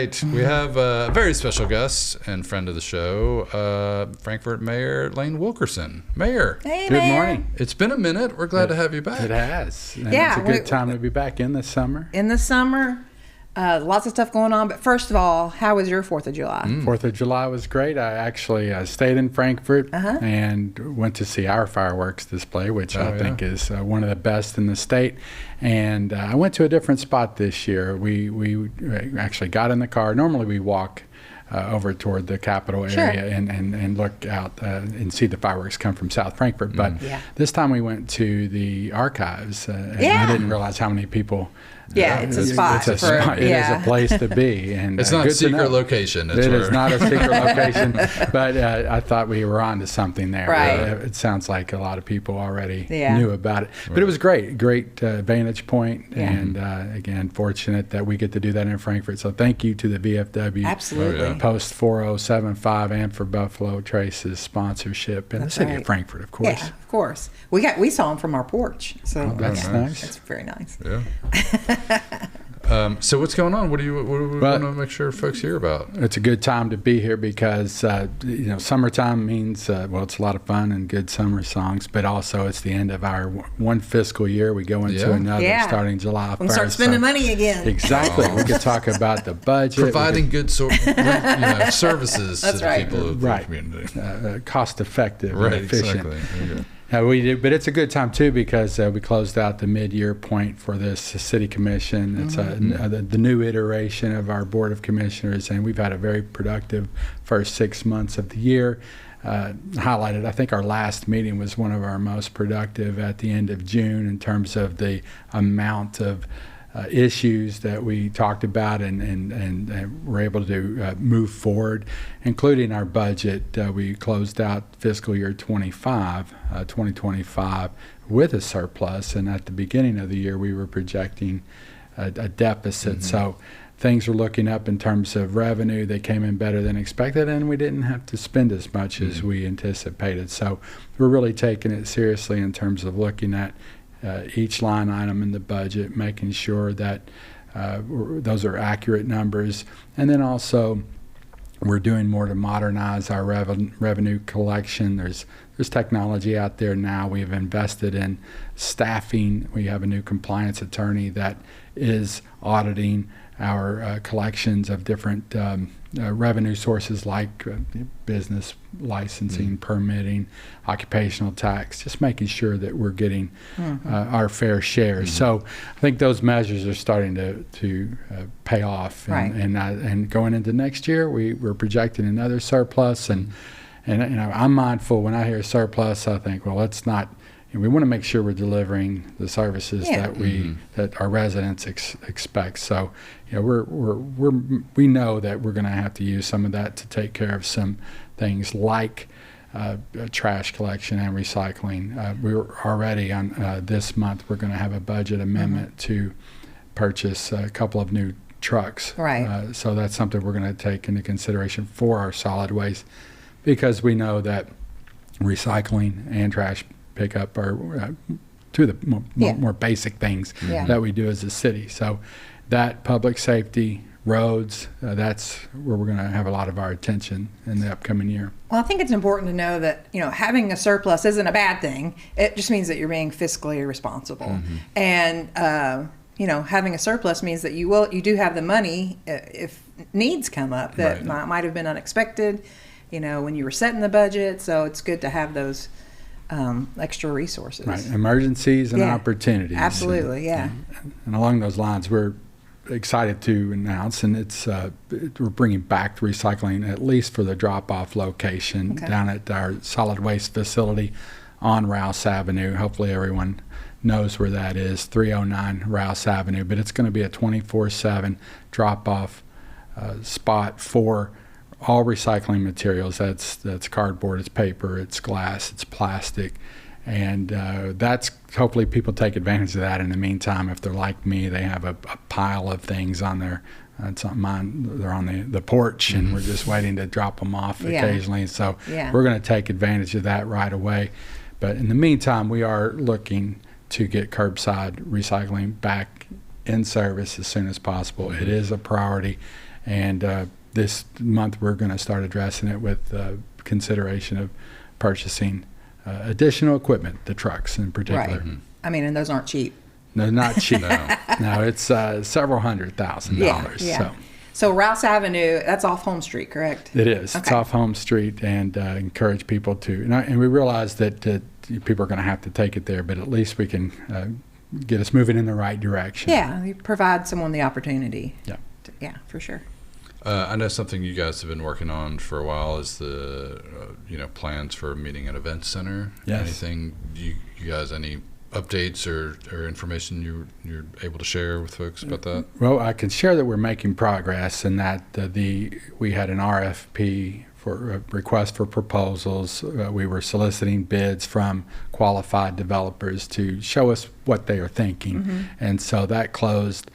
right. We have a very special guest and friend of the show, Frankfort Mayor Layne Wilkerson. Mayor. Hey, Good Mayor. morning. It's been a minute. We're glad to have you back. It has. And Yeah, it's a good time to be back in the summer. In the summer, lots of stuff going on. But first of all, how was your 4th of July? 4th of July was great. I actually stayed in Frankfort and went to see our fireworks display, which I think is one of the best in the state. And I went to a different spot this year. We actually got in the car. Normally we walk over toward the Capitol area and look out and see the fireworks come from South Frankfort. But this time we went to the archives. And I didn't realize how many people. It's a spot. It is a place to be. And it's not a secret location. It is not a secret location. But I thought we were on to something there. Right. It sounds like a lot of people already knew about it. But it was great. Great vantage point. And again, fortunate that we get to do that in Frankfort. So thank you to the VFW. Absolutely. Post 4075 and for Buffalo Trace's sponsorship. And the city of Frankfort, of course. Yeah, of course. We saw them from our porch. So that's nice. That's very nice. Yeah. So what's going on? What do we want to make sure folks hear about? It's a good time to be here because summertime means it's a lot of fun and good summer songs, but also it's the end of our one fiscal year. We go into another starting July 1st. We'll start spending money again. Exactly. We could talk about the budget, providing good services to the people of the community, cost effective, and efficient. Exactly. We do, but it's a good time too because we closed out the mid-year point for this city commission. It's the new iteration of our board of commissioners, and we've had a very productive first 6 months of the year. Highlighted, I think our last meeting was one of our most productive at the end of June in terms of the amount of issues that we talked about and were able to move forward, including our budget. We closed out fiscal year 2025 with a surplus, and at the beginning of the year we were projecting a deficit. So things were looking up in terms of revenue. They came in better than expected, and we didn't have to spend as much as we anticipated. So we're really taking it seriously in terms of looking at each line item in the budget, making sure that those are accurate numbers. And then also we're doing more to modernize our revenue collection. There's technology out there now. We've invested in staffing. We have a new compliance attorney that is auditing our collections of different revenue sources like business licensing, permitting, occupational tax, just making sure that we're getting our fair share. So I think those measures are starting to pay off. And going into next year, we're projecting another surplus. And I'm mindful when I hear surplus, I think, well, let's not. We want to make sure we're delivering the services that our residents expect. So, we know that we're going to have to use some of that to take care of some things like trash collection and recycling. We were already on this month. We're going to have a budget amendment to purchase a couple of new trucks. Right. So that's something we're going to take into consideration for our solid waste, because we know that recycling and trash pickup are two of the more basic things that we do as a city. So that public safety, roads, that's where we're going to have a lot of our attention in the upcoming year. Well, I think it's important to know that, having a surplus isn't a bad thing. It just means that you're being fiscally responsible. And, having a surplus means that you do have the money if needs come up that might have been unexpected, when you were setting the budget. So it's good to have those extra resources. Right, emergencies and opportunities. Absolutely, and along those lines, we're excited to announce, and we're bringing back the recycling, at least for the drop-off location down at our solid waste facility on Rouse Avenue. Hopefully everyone knows where that is, 309 Rouse Avenue, but it's going to be a 24/7 drop-off spot for all recycling materials. That's cardboard, it's paper, it's glass, it's plastic, and that's hopefully people take advantage of that. In the meantime, if they're like me, they have a pile of things on their they're on the porch, and we're just waiting to drop them off occasionally. So we're going to take advantage of that right away. But in the meantime, we are looking to get curbside recycling back in service as soon as possible. It is a priority. And this month we're going to start addressing it with consideration of purchasing additional equipment, the trucks in particular. Right. I mean, and those aren't cheap. No, not cheap. No, it's several $100,000. Yeah. So Rouse Avenue, that's off Home Street, correct? It is. Okay. It's off Home Street, and encourage people to. And we realize that people are going to have to take it there, but at least we can get us moving in the right direction. Yeah, you provide someone the opportunity. Yeah. Yeah, for sure. I know something you guys have been working on for a while is the plans for a meeting and event center. Yes. Anything you guys any updates or information you're able to share with folks about that? Well, I can share that we're making progress, and that we had an RFP for a request for proposals. We were soliciting bids from qualified developers to show us what they are thinking, and so that closed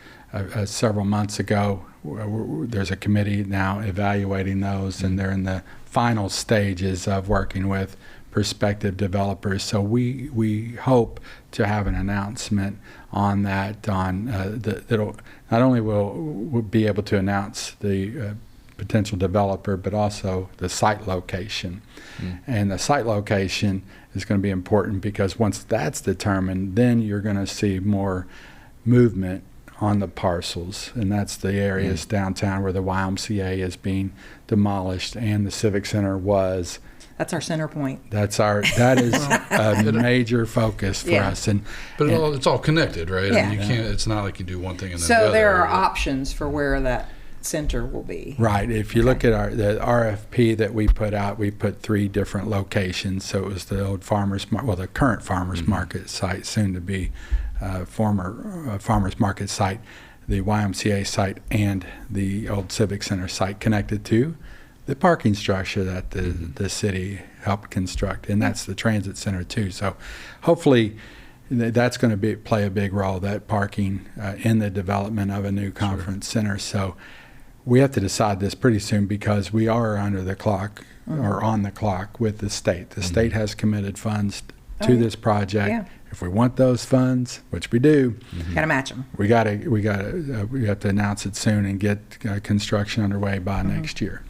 several months ago. There's a committee now evaluating those, and they're in the final stages of working with prospective developers. So we hope to have an announcement on that. That'll not only will we'll be able to announce the potential developer, but also the site location. And the site location is going to be important, because once that's determined, then you're going to see more movement on the parcels, and that's the areas downtown where the YMCA is being demolished and the Civic Center was. That's our center point. That is a major focus for us. But it's all connected, right? Yeah. I mean, you can't. It's not like you do one thing and then the So other. there are options for where that center will be. Right. If you look at the RFP that we put out, we put 3 different locations. So it was the old the current farmers market site, soon to be former farmers market site, the YMCA site, and the old Civic Center site, connected to the parking structure that the city helped construct, and that's the transit center too. So hopefully that's going to play a big role, that parking in the development of a new conference center. So we have to decide this pretty soon, because we are under the clock or on the clock with the state. The state has committed funds to this project. Yeah. If we want those funds, which we do, Got to match them. we have to announce it soon and get construction underway by next year.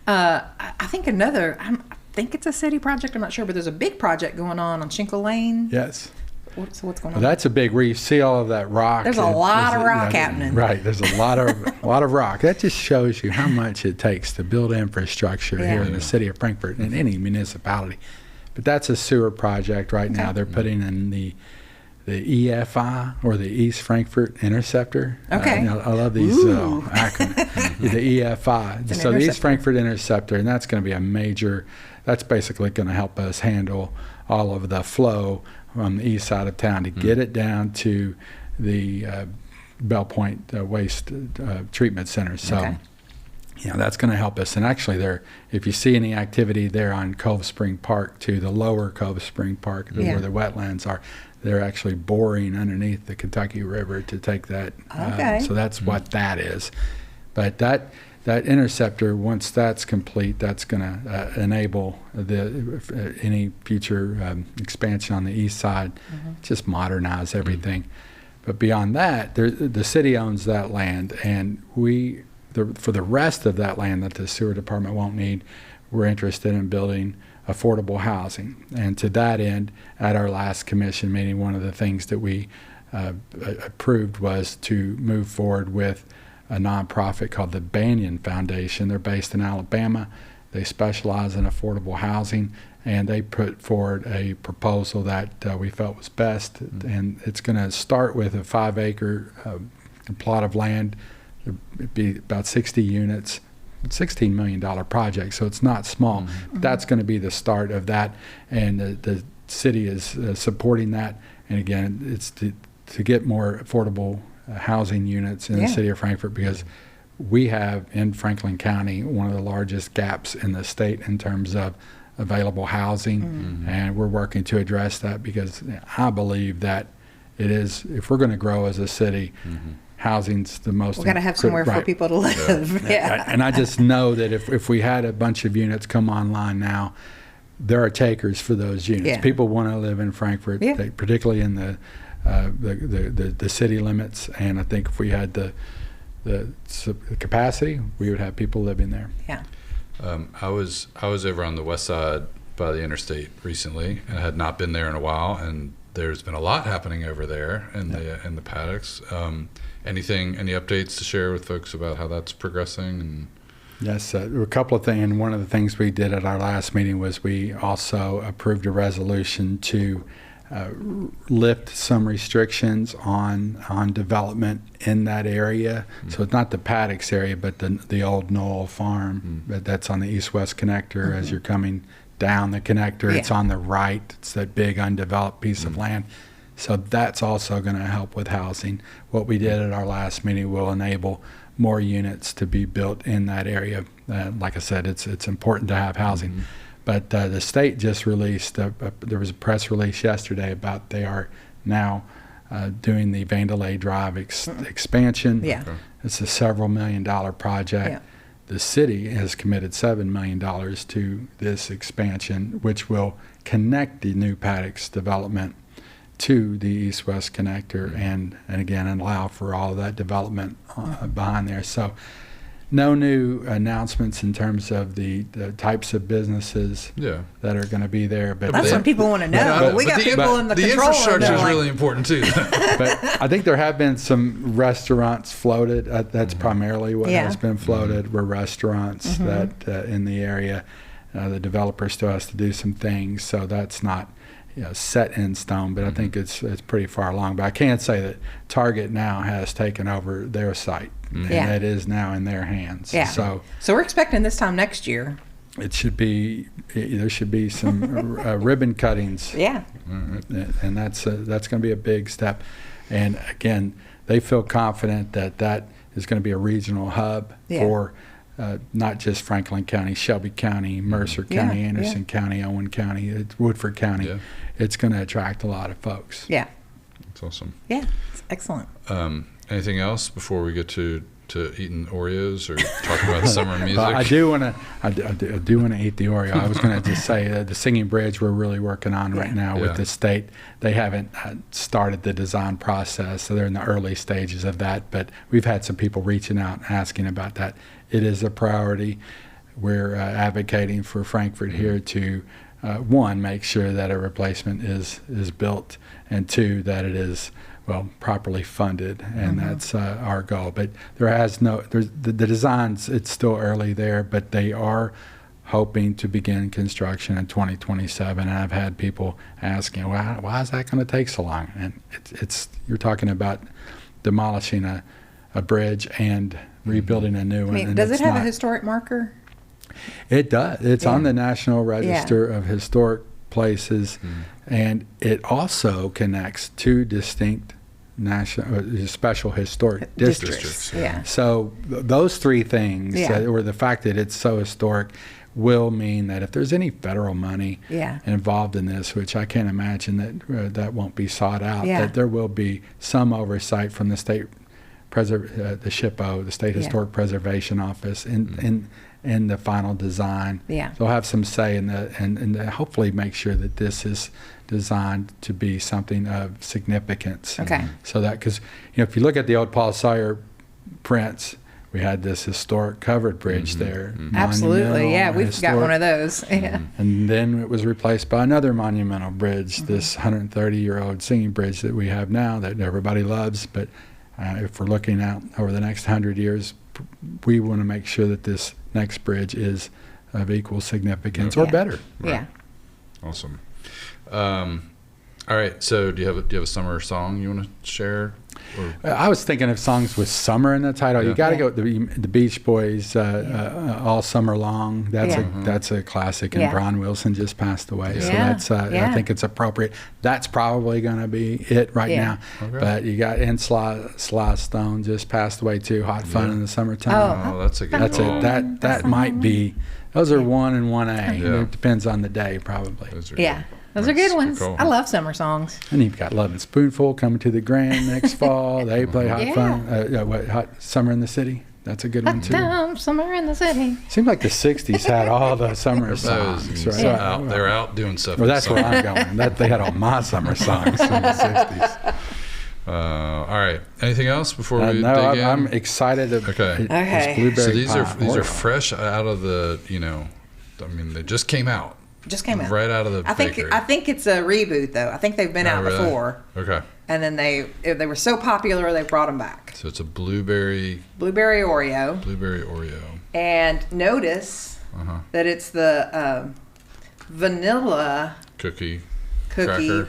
I think I think it's a city project. I'm not sure, but there's a big project going on Shinkle Lane. Yes. So what's going Well, on? that's a big where you see all of that rock. There's a lot of rock happening. Right. There's a lot of rock. That just shows you how much it takes to build infrastructure here in the city of Frankfort, and any municipality. But that's a sewer project right now. They're putting in the EFI, or the East Frankfort Interceptor. Okay. I love these acronyms. The EFI. So the East Frankfort Interceptor, and that's going to be that's basically going to help us handle all of the flow on the east side of town to get it down to the Bell Point Waste Treatment Center. So that's going to help us. And actually, if you see any activity there on Cove Spring Park, to the lower Cove Spring Park, where the wetlands are, they're actually boring underneath the Kentucky River to take that. So that's what that is. But that interceptor, once that's complete, that's going to enable any future expansion on the east side, just modernize everything. But beyond that, the city owns that land, and for the rest of that land that the sewer department won't need, we're interested in building affordable housing. And to that end, at our last commission meeting, one of the things that we approved was to move forward with a nonprofit called the Banyan Foundation. They're based in Alabama. They specialize in affordable housing, and they put forward a proposal that we felt was best. And it's going to start with a 5-acre plot of land. It'd be about 60 units, $16 million project, so it's not small. But that's going to be the start of that, and the city is supporting that. And again, it's to get more affordable housing units in the city of Frankfort, because we have in Franklin County one of the largest gaps in the state in terms of available housing, and we're working to address that, because I believe that it is, if we're going to grow as a city, housing's the most. We've got to have somewhere for people to live. And I just know that if we had a bunch of units come online now, there are takers for those units. People want to live in Frankfort, particularly in the city limits. And I think if we had the the capacity, we would have people living there. Yeah. I was over on the west side by the interstate recently, and I had not been there in a while, and there's been a lot happening over there in the paddocks. Any updates to share with folks about how that's progressing? And Yes, there were a couple of things. And one of the things we did at our last meeting was we also approved a resolution to lift some restrictions on development in that area. So it's not the paddocks area, but the old Knoll Farm that's on the east-west connector. As you're coming down the connector, it's on the right. It's that big undeveloped piece of land. So that's also going to help with housing. What we did at our last meeting will enable more units to be built in that area. Like I said, it's important to have housing. But the state just released, there was a press release yesterday about they are now doing the Vandelay Drive expansion. Yeah. Okay. It's a several $million project. Yeah. The city has committed $7 million to this expansion, which will connect the new paddocks development to the east-west connector and again allow for all of that development behind there. So no new announcements in terms of the types of businesses that are going to be there. But that's what people want to know. We got people in the control. The infrastructure is really important too. But I think there have been some restaurants floated. That's primarily what has been floated were restaurants that in the area. The developer still has to do some things, so that's not set in stone, but I think it's pretty far along. But I can say that Target now has taken over their site, and it is now in their hands. Yeah. So we're expecting this time next year. It should be. There should be some ribbon cuttings. Yeah. And that's going to be a big step. And again, they feel confident that is going to be a regional hub for. Not just Franklin County, Shelby County, Mercer County, Anderson County, Owen County, Woodford County. Yeah. It's going to attract a lot of folks. Yeah. That's awesome. Yeah, it's excellent. Anything else before we get to eating Oreos or talking about summer music? Well, I do want to eat the Oreo. I was going to just say the Singing Bridge we're really working on right now with the state. They haven't started the design process, so they're in the early stages of that. But we've had some people reaching out and asking about that. It is a priority. We're advocating for Frankfort here to, one, make sure that a replacement is built, and two, that it is properly funded, and that's our goal. But there's the designs. It's still early there, but they are hoping to begin construction in 2027. And I've had people asking, "Well, why is that going to take so long?" And it's you're talking about demolishing a bridge and rebuilding a new one. And does it have a historic marker? It does. It's on the National Register of Historic Places, and it also connects two distinct special historic districts. Yeah. So those three things, or the fact that it's so historic, will mean that if there's any federal money involved in this, which I can't imagine that won't be sought out, that there will be some oversight from the state the SHPO, the State Historic Preservation Office, in the final design. They'll have some say in and hopefully make sure that this is designed to be something of significance. Okay. So that, because if you look at the old Paul Sawyer prints, we had this historic covered bridge there. Absolutely, we've got one of those. And then it was replaced by another monumental bridge, this 130-year-old Singing Bridge that we have now that everybody loves. But if we're looking out over the next 100 years, we want to make sure that this next bridge is of equal significance or better. Right. Awesome. All right. So do you have a summer song you want to share? I was thinking of songs with summer in the title. You got to go with the Beach Boys, All Summer Long. That's a classic, and Brian Wilson just passed away, so that's I think it's appropriate. That's probably going to be it right now. Okay. But you got Sly Stone just passed away too. Hot Fun in the Summertime. Oh, that's a good call. That might be. Those are 1 and 1A. It depends on the day, probably. Those are good ones. I love summer songs. And you've got Love and Spoonful coming to the Grand next fall. They play Hot Fun. Hot Summer in the City. That's a good one too. Summer in the City. Seems like the '60s had all the summer songs. Right? They're out doing stuff. Well, that's where I'm going. They had all my summer songs from the '60s. All right. Anything else before we no, dig in? I'm excited. Okay. Okay. Blueberry So these are pie. fresh out of the, I mean, they just came out. Just came out. Right out of the bakery. I think it's a reboot though. I think they've been out really? before, Okay. and then they were so popular they brought them back. So it's a blueberry Blueberry Oreo. and Uh notice huh. that it's the vanilla Cookie. cookie. Cracker.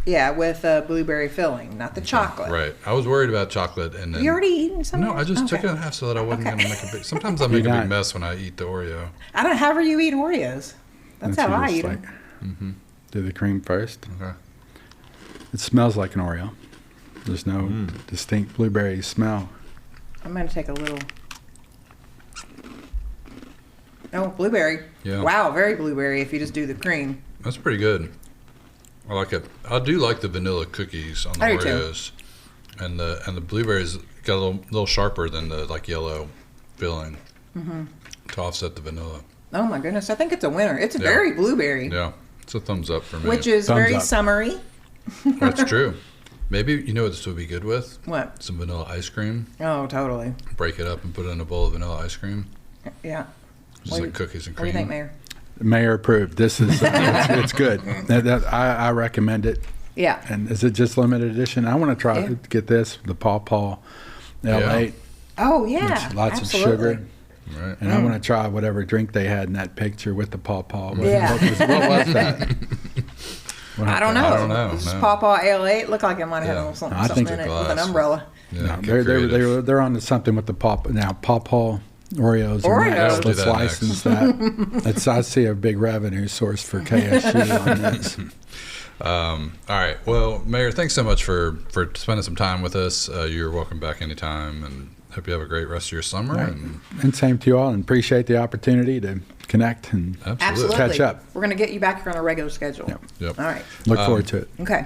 Yeah, with a blueberry filling, not the chocolate. Right. I was worried about chocolate, and then You already eaten some? no, I just took Okay. it in half so that I wasn't Okay. going to make a big. Sometimes I make a You're big not- mess when I eat the Oreo. I don't. However you eat Oreos. That's how I eat them. Mm-hmm. Do the cream first. Okay. It smells like an Oreo. There's no distinct blueberry smell. I'm gonna take a little. Oh, blueberry. Yeah. Wow, very blueberry. If you just do the cream. That's pretty good. I like it. I do like the vanilla cookies on the I do too. Oreos, and the blueberries got a little sharper than the yellow filling to offset the vanilla. Oh my goodness, I think it's a winner. It's Yeah. very blueberry, Yeah, it's a thumbs up for me. which is Thumbs very up. summery. That's true. Maybe you know what this would be good with? What? Some vanilla ice cream. Oh, totally. Break it up and put it in a bowl of vanilla ice cream. Yeah. Just What like do cookies and What do cream. you think, Mayor? Mayor approved. This is it's good. I recommend it. Yeah. And is it just limited edition? I want to try Yeah. to get this, the Paw Paw L8. Oh yeah. Lots absolutely. of sugar. Right. And I want to try whatever drink they had in that picture with the Paw Paw. Yeah. What was that? I don't know. I don't know, This is no. Pawpaw L8. Looked like it might have Yeah. a little something, I think something in it's it with an glass. umbrella. Yeah, No, get creative. they're on to something with the Paw now. Paw Paw Oreos. are Oreos. next. Yeah, we'll do Let's that license that. I see a big revenue source for KSU on this. All right. Well, Mayor, thanks so much for spending some time with us. You're welcome back anytime, and hope you have a great rest of your summer. Right. And And same to you all, and appreciate the opportunity to connect and absolutely. Absolutely. Catch up. We're gonna get you back here on a regular schedule. Yep. Yep. All right. look forward to it. Okay.